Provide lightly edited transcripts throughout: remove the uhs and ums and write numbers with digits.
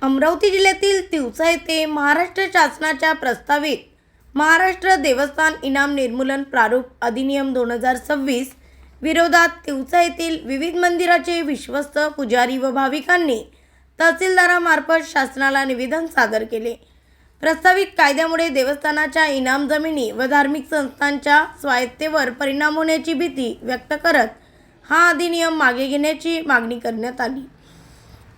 अमरावती जिल्ह्यातील तिवसा येथे महाराष्ट्र शासनाच्या प्रस्तावित महाराष्ट्र देवस्थान इनाम निर्मूलन प्रारूप अधिनियम 2026 विरोधात तिवसा येथील विविध मंदिराचे विश्वस्त पुजारी व भाविकांनी तहसीलदारामार्फत शासनाला निवेदन सादर केले। प्रस्तावित कायद्यामुळे देवस्थानाच्या इनाम जमिनी व धार्मिक संस्थांच्या स्वायत्तेवर परिणाम होण्याची भीती व्यक्त करत हा अधिनियम मागे घेण्याची मागणी करण्यात आली।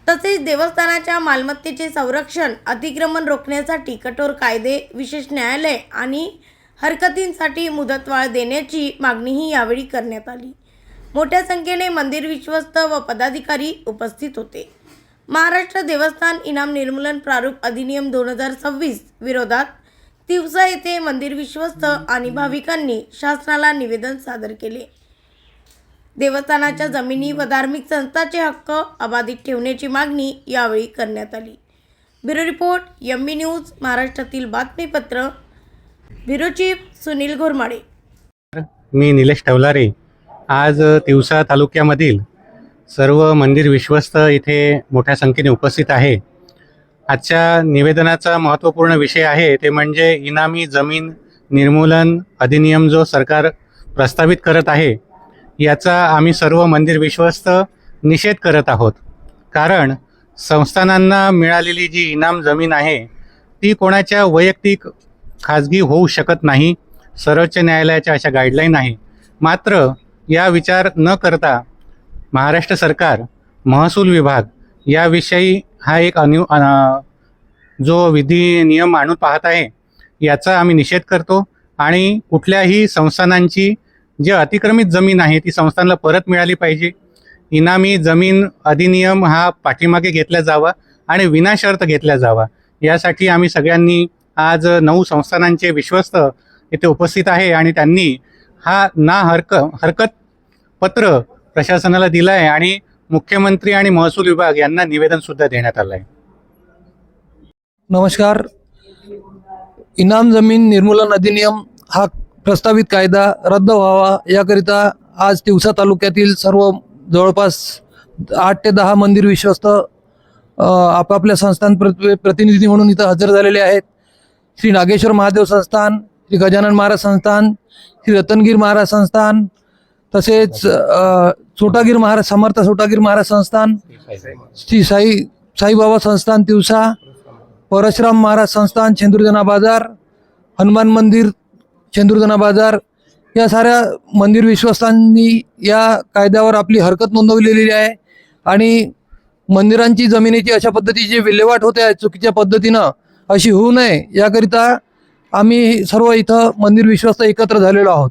तसेच देवस्थानाच्या मालमत्तेचे संरक्षण, अतिक्रमण रोखण्यासाठी कठोर कायदे, विशेष न्यायालय आणि हरकतींसाठी मुदतवाढ देण्याची मागणीही यावेळी करण्यात आली। मोठ्या संख्येने मंदिर विश्वस्त व पदाधिकारी उपस्थित होते। महाराष्ट्र देवस्थान इनाम निर्मूलन प्रारूप अधिनियम 2026 विरोधात तिवसा येथे मंदिर विश्वस्त आणि भाविकांनी शासनाला निवेदन सादर केले। देवस्थानाच्या जमिनी व धार्मिक संस्थांचे हक्क अबाधित ठेवण्याची मागणी यावेळी करण्यात आली। ब्युरो रिपोर्ट एमबी न्यूज महाराष्ट्रातील बातमीपत्र। Bureau chief Sunil Ghormade. मी निलेश ठवलारे आज तिवसा तालुक्यामधील सर्व मंदिर विश्वस्त इथे मोठ्या संख्येने उपस्थित आहे। आजच्या निवेदनाचा महत्त्वपूर्ण विषय आहे ते म्हणजे इनामी जमीन निर्मूलन अधिनियम जो सरकार प्रस्तावित करत आहे याचा आम्ही सर्व मंदिर विश्वस्त निषेध करत आहोत। कारण संस्थानांना मिळालेली जी इनाम जमीन आहे ती कोणाच्या वैयक्तिक खाजगी होऊ शकत नाही। सर्वोच्च न्यायालयाच्या अशा गाईडलाईन आहे। मात्र या विचार न करता महाराष्ट्र सरकार महसूल विभाग याविषयी हा एक जो विधी नियम आणून पाहत आहे याचा आम्ही निषेध करतो आणि कुठल्याही संस्थानांची जे अतिक्रमित जमीन आहे ती संस्थांना परत मिळाली पाहिजे। इनामी जमीन अधिनियम हा पाठीमागे घेतला जावा आणि विनाशर्त घेतला जावा यासाठी आम्ही सगळ्यांनी आज 9 संस्थानांचे विश्वस्त इथे उपस्थित आहे आणि त्यांनी हा हरकत पत्र प्रशासनाला दिलं आहे आणि मुख्यमंत्री आणि महसूल विभाग यांना निवेदन सुद्धा देण्यात आलं आहे। नमस्कार। इनाम जमीन निर्मूलन अधिनियम हा प्रस्तावित कायदा रद्द व्हावा याकरिता आज तिवसा तालुक्यातील सर्व जवळपास 8 ते 10 मंदिर विश्वस्त आपापल्या संस्थान प्रतिनिधी म्हणून इथं हजर झालेले आहेत। श्री नागेश्वर महादेव संस्थान, श्री गजानन महाराज संस्थान, श्री रतनगीर महाराज संस्थान, तसेच सोटागीर महाराज समर्थ सोटागीर महाराज संस्थान, श्री साईबाबा संस्थान तिवसा, परशुराम महाराज संस्थान चेंदूरजना बाजार, हनुमान मंदिर चेंदूरजना बाजार या साऱ्या मंदिर विश्वस्तांनी या कायद्यावर आपली हरकत नोंदवलेली आहे आणि मंदिरांची जमिनीची अशा पद्धतीची विल्हेवाट होते आहे चुकीच्या पद्धतीनं अशी होऊ नये याकरिता आम्ही सर्व इथं मंदिर विश्वस्त एकत्र झालेलो आहोत।